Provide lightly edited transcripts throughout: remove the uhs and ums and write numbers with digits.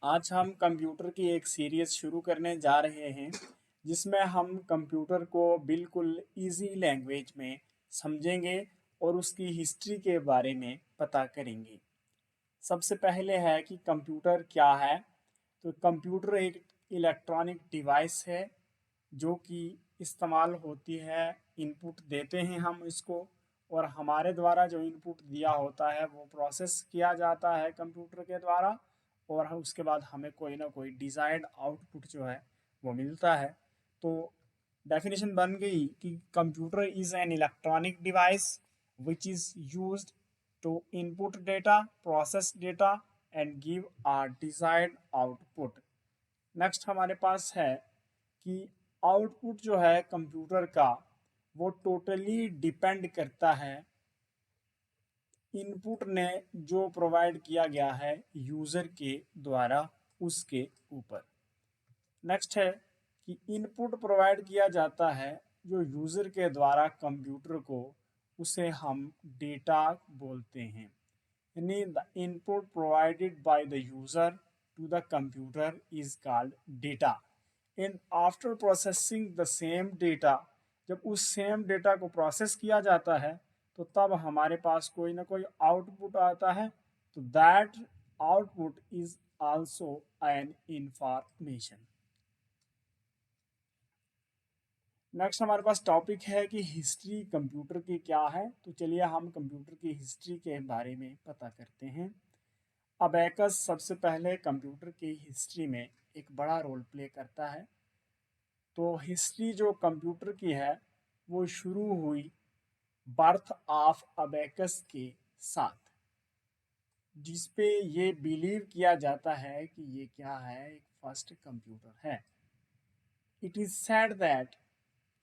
आज हम कंप्यूटर की एक सीरीज शुरू करने जा रहे हैं जिसमें हम कंप्यूटर को बिल्कुल इजी लैंग्वेज में समझेंगे और उसकी हिस्ट्री के बारे में पता करेंगे। सबसे पहले है कि कंप्यूटर क्या है। तो कंप्यूटर एक इलेक्ट्रॉनिक डिवाइस है जो कि इस्तेमाल होती है। इनपुट देते हैं हम इसको और हमारे द्वारा जो इनपुट दिया होता है वो प्रोसेस किया जाता है कंप्यूटर के द्वारा और उसके बाद हमें कोई ना कोई डिज़ायर्ड आउटपुट जो है वो मिलता है। तो डेफिनेशन बन गई कि computer is an electronic device which is used to input data, process data and give a desired output. Next हमारे पास है कि आउटपुट जो है कंप्यूटर का वो टोटली डिपेंड करता है इनपुट ने जो प्रोवाइड किया गया है यूज़र के द्वारा उसके ऊपर। नेक्स्ट है कि इनपुट प्रोवाइड किया जाता है जो यूज़र के द्वारा कंप्यूटर को, उसे हम डेटा बोलते हैं। यानी the input provided by the user to the computer is called data and after processing the same data, जब उस सेम डेटा को प्रोसेस किया जाता है तो तब हमारे पास कोई ना कोई आउटपुट आता है। तो that output is also an information. Next हमारे पास टॉपिक है कि हिस्ट्री कंप्यूटर की क्या है। तो चलिए हम कंप्यूटर की हिस्ट्री के बारे में पता करते हैं। अबेकस सबसे पहले कंप्यूटर की हिस्ट्री में एक बड़ा रोल प्ले करता है। तो हिस्ट्री जो कंप्यूटर की है वो शुरू हुई बर्थ ऑफ अबेकस के साथ, जिसपे ये बिलीव किया जाता है कि ये क्या है, एक फर्स्ट कंप्यूटर है। It is said that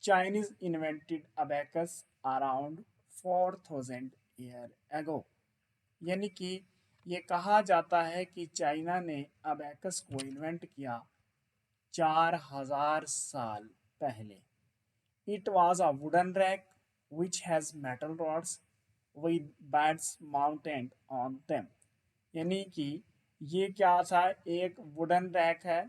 Chinese invented abacus around 4000 year ago. यानी कि ये कहा जाता है कि चाइना ने अबैकस को इन्वेंट किया 4000 साल पहले। It was a wooden rack which has metal rods with bats mounted on them. यानी कि ये क्या था, एक वुडन रैक है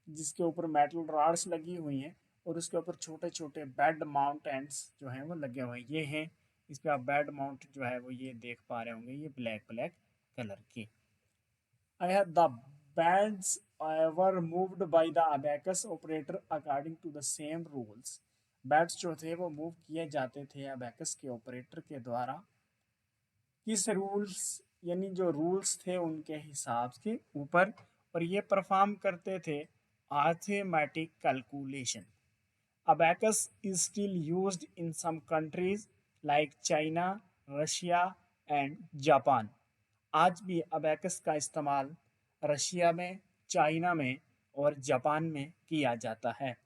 जिसके ऊपर मेटल रॉड्स लगी हुई हैं और उसके ऊपर छोटे छोटे बेड माउंटेंट्स जो हैं वो लगे हुए हैं। ये हैं, इस पे आप बेड माउंट जो है वो ये देख पा रहे होंगे, ये ब्लैक ब्लैक कलर की। I have the bands were moved by the abacus operator according to the same rules। Bats जो थे वो मूव किए जाते थे अबैकस के ऑपरेटर के द्वारा। किस रूल्स, यानी जो रूल्स थे उनके हिसाब के ऊपर, और ये परफॉर्म करते थे arithmetic calculation. Abacus is still used in some countries like China, Russia and Japan. आज भी अबैकस का इस्तेमाल रशिया में, चाइना में और जापान में किया जाता है।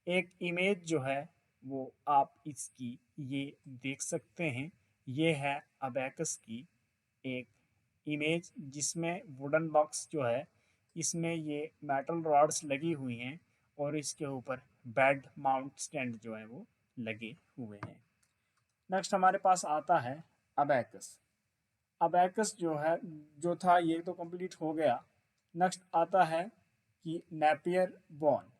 एक इमेज जो है वो आप इसकी ये देख सकते हैं, ये है अबैकस की एक इमेज जिसमें वुडन बॉक्स जो है इसमें ये मेटल रॉड्स लगी हुई हैं और इसके ऊपर बेड माउंट स्टैंड जो है वो लगे हुए हैं। नेक्स्ट हमारे पास आता है अबैकस। अबैकस जो है जो था ये तो कंप्लीट हो गया। नेक्स्ट आता है कि नेपियर बोन।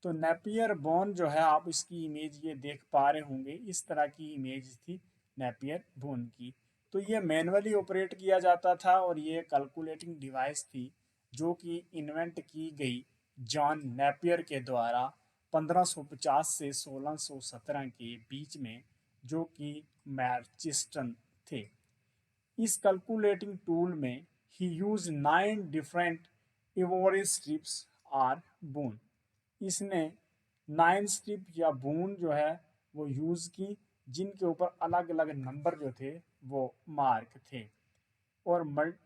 तो नेपियर बोन जो है आप इसकी इमेज ये देख पा रहे होंगे, इस तरह की इमेज थी नेपियर बोन की। तो ये मैनुअली ऑपरेट किया जाता था और ये कैलकुलेटिंग डिवाइस थी जो कि इन्वेंट की गई जॉन नेपियर के द्वारा 1550 से 1617 के बीच में, जो कि मैनचेस्टर थे। इस कैलकुलेटिंग टूल में ही use 9 different ivory strips or bone. इसने 9 स्ट्रिप या बून जो है वो यूज़ की जिनके ऊपर अलग अलग नंबर जो थे वो मार्क थे। और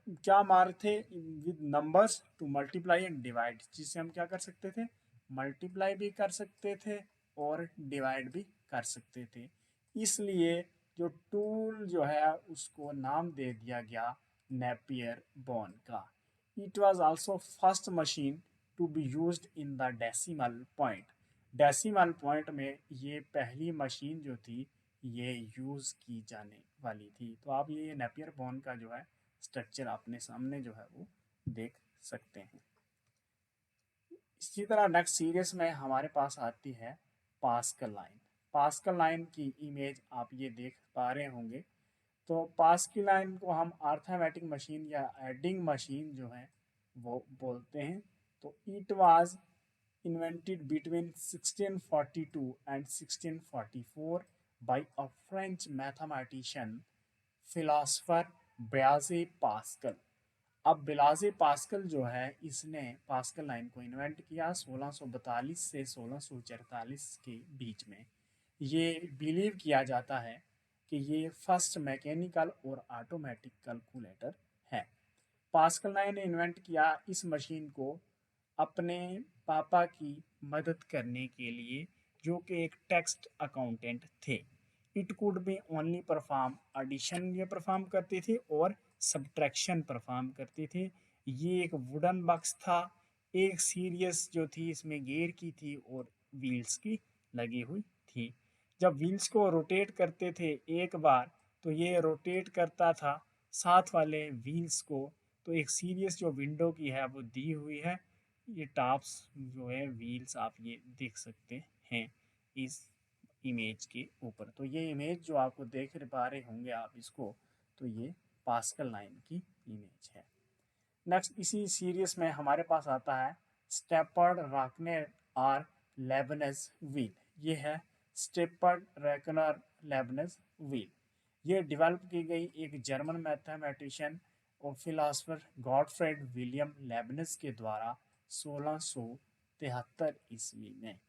क्या मार्क थे, with numbers to multiply and divide, जिससे हम क्या कर सकते थे, मल्टीप्लाई भी कर सकते थे और डिवाइड भी कर सकते थे। इसलिए जो टूल जो है उसको नाम दे दिया गया नेपियर बोन का। It was also first machine to be used in the decimal point. Decimal point में ये पहली मशीन जो थी ये यूज़ की जाने वाली थी। तो आप ये नेपियर बोन का जो है स्ट्रक्चर अपने सामने जो है वो देख सकते हैं। इसी तरह नेक्स्ट सीरीज में हमारे पास आती है पास्कल लाइन। पास्कल लाइन की इमेज आप ये देख पा रहे होंगे। तो पास्कल लाइन को हम अर्थमेटिक मशीन या एडिंग मशीन जो है वो बोलते हैं। तो it was invented between 1642 and 1644 by a French mathematician philosopher ब्याजे पास्कल। अब ब्लाजे पास्कल जो है इसने पास्कल लाइन को इन्वेंट किया 1642 से 1644 के बीच में। ये बिलीव किया जाता है कि ये फर्स्ट मैकेनिकल और ऑटोमेटिक कैलकुलेटर है। पास्कल ने इन्वेंट किया इस मशीन को अपने पापा की मदद करने के लिए, जो कि एक टेक्स्ट अकाउंटेंट थे। It could be only perform addition ये परफॉर्म करती थी और सब्ट्रैक्शन परफॉर्म करती थी। ये एक वुडन बॉक्स था। एक सीरीज जो थी इसमें गियर की थी और व्हील्स की लगी हुई थी। जब व्हील्स को रोटेट करते थे एक बार, तो ये रोटेट करता था साथ वाले व्हील्स को। तो एक सीरीज जो विंडो की है वो दी हुई है। ये टॉप्स जो है व्हील्स आप ये देख सकते हैं इस इमेज के ऊपर। तो ये इमेज जो आपको देख पा रहे होंगे आप इसको, तो ये पास्कल लाइन की इमेज है। नेक्स्ट इसी सीरीज में हमारे पास आता है स्टेपर्ड रैकनर और लेबनेज व्हील। ये है स्टेपर्ड रैकनर लेबनेज व्हील। ये डेवलप की गई एक जर्मन मैथमेटिशियन और फिलासफर गॉडफ्रेड विलियम लेबनेज के द्वारा 1673 ईस्वी में।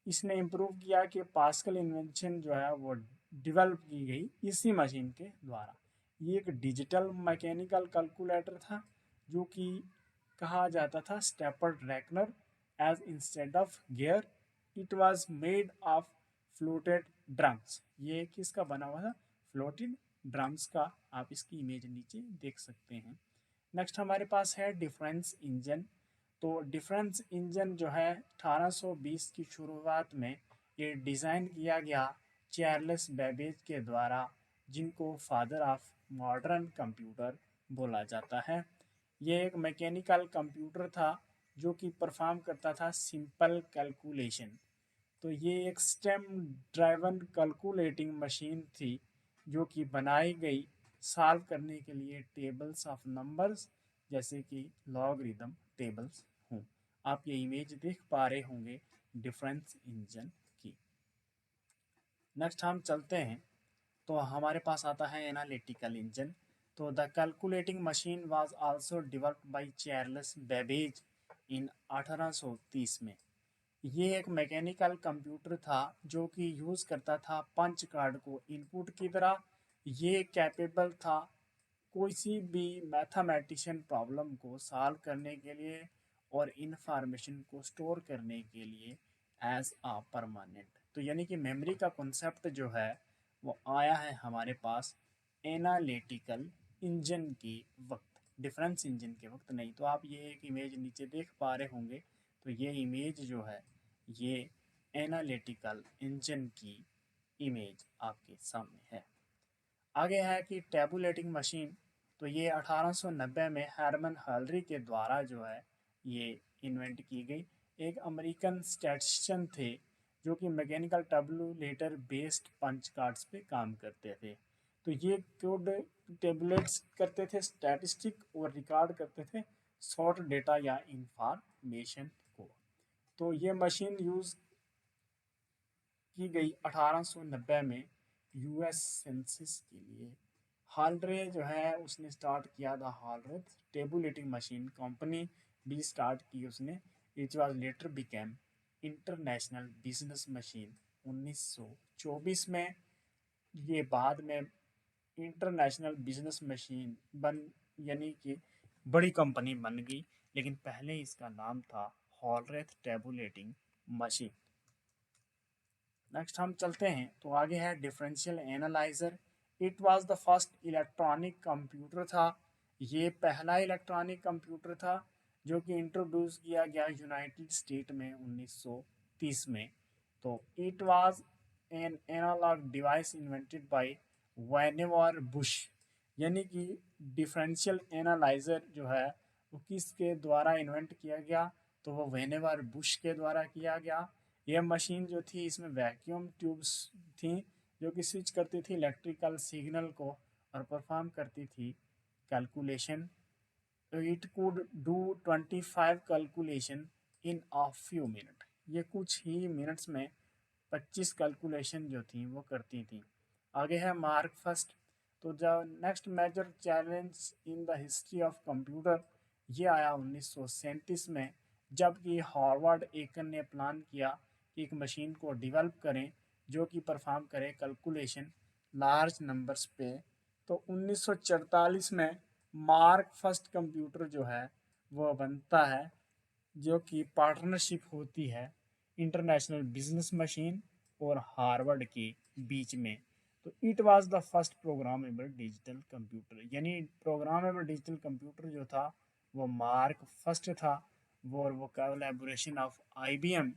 इसने इम्प्रूव किया कि पास्कल इन्वेंशन जो है वो डेवलप की गई इसी मशीन के द्वारा। ये एक डिजिटल मैकेनिकल कैलकुलेटर था जो कि कहा जाता था stepped reckoner as instead of gear it was made of fluted drums. ये किसका बना हुआ था? फ्लोटेड ड्रम्स का। आप इसकी इमेज नीचे देख सकते हैं। नेक्स्ट हमारे पास है डिफरेंस इंजन। तो डिफरेंस इंजन जो है 1820 की शुरुआत में ये डिज़ाइन किया गया चार्ल्स बेबेज के द्वारा, जिनको फादर ऑफ मॉडर्न कंप्यूटर बोला जाता है। ये एक मैकेनिकल कंप्यूटर था जो कि परफॉर्म करता था सिंपल कैलकुलेशन। तो ये एक स्टेम ड्राइवन कैलकुलेटिंग मशीन थी जो कि बनाई गई सॉल्व करने के लिए टेबल्स ऑफ नंबर्स, जैसे कि लॉगरिदम टेबल्स हूँ। आप ये इमेज देख पा रहे होंगे डिफरेंस इंजन की। नेक्स्ट हम चलते हैं तो हमारे पास आता है एनालिटिकल इंजन। तो the calculating machine was also developed by Charles Babbage in 1830 में। ये एक मैकेनिकल कंप्यूटर था जो कि यूज़ करता था पंच कार्ड को इनपुट की तरह। ये कैपेबल था किसी भी मैथमेटिशियन प्रॉब्लम को सॉल्व करने के लिए और इंफॉर्मेशन को स्टोर करने के लिए एज आ परमानेंट। तो यानी कि मेमोरी का कॉन्सेप्ट जो है वो आया है हमारे पास एनालिटिकल इंजन के वक्त, डिफरेंस इंजन के वक्त नहीं। तो आप ये एक इमेज नीचे देख पा रहे होंगे। तो ये इमेज जो है ये एनालिटिकल इंजन की इमेज आपके सामने है। आगे है कि टैबुलेटिंग मशीन। तो ये 1890 में हरमन हलरी के द्वारा जो है ये इन्वेंट की गई। एक अमेरिकन स्टैटिस्टिशियन थे जो कि मैकेनिकल टैबुलेटर बेस्ड पंच कार्ड्स पे काम करते थे। तो ये कोड टेबुलेट्स करते थे स्टैटिस्टिक और रिकॉर्ड करते थे शॉर्ट डेटा या इंफॉर्मेशन को। तो ये मशीन यूज़ की गई 1890 में यूएस सेंसस के लिए। हालरे जो है उसने स्टार्ट किया था हालरेथ टेबुलेटिंग मशीन कंपनी भी स्टार्ट की उसने। It was later became international business machine 1924 में। ये बाद में इंटरनेशनल बिजनेस मशीन बन यानी कि बड़ी कंपनी बन गई, लेकिन पहले इसका नाम था हॉलरेथ टेबुलेटिंग मशीन। नेक्स्ट हम चलते हैं तो आगे है differential analyser. It was the first electronic computer था। ये पहला इलेक्ट्रॉनिक कंप्यूटर था जो कि इंट्रोड्यूस किया गया यूनाइटेड स्टेट में 1930 में। तो it was an analog device invented by Vannevar Bush. यानी कि डिफरेंशियल एनालाइजर जो है वो किसके द्वारा इन्वेंट किया गया? तो वो वेनेवर बुश के द्वारा किया गया। यह मशीन जो थी इसमें वैक्यूम ट्यूब्स थी जो कि स्विच करती थी इलेक्ट्रिकल सिग्नल को और परफॉर्म करती थी calculation. It could do 25 calculation in a few minute. ये कुछ ही मिनट्स में 25 कैलकुलेशन जो थी वो करती थी। आगे है मार्क फर्स्ट। तो जब next major challenge in the history of computer ये आया 1937 में, जबकि हॉवर्ड एकन ने प्लान किया कि एक मशीन को डेवलप करें जो कि परफॉर्म करे कैलकुलेशन लार्ज नंबर्स पे। तो 1944 में मार्क फर्स्ट कंप्यूटर जो है वो बनता है, जो कि पार्टनरशिप होती है इंटरनेशनल बिजनेस मशीन और हार्वर्ड के बीच में। तो it was the first programmable digital computer, यानी प्रोग्रामेबल डिजिटल कंप्यूटर जो था वो मार्क फर्स्ट था। वो कोलैबोरेशन ऑफ आईबीएम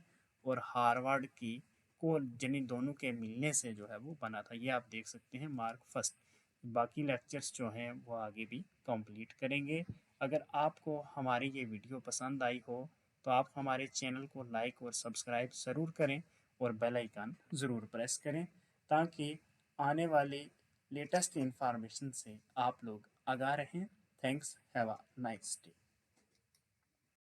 और हार्वर्ड की को यानी दोनों के मिलने से जो है वो बना था। ये आप देख सकते हैं मार्क फर्स्ट। बाकी लेक्चर्स जो हैं वो आगे भी कंप्लीट करेंगे। अगर आपको हमारी ये वीडियो पसंद आई हो तो आप हमारे चैनल को लाइक और सब्सक्राइब ज़रूर करें और बेल आइकन ज़रूर प्रेस करें ताकि आने वाली लेटेस्ट इंफॉर्मेशन से आप लोग आगाह रहें। Thanks, have a nice day.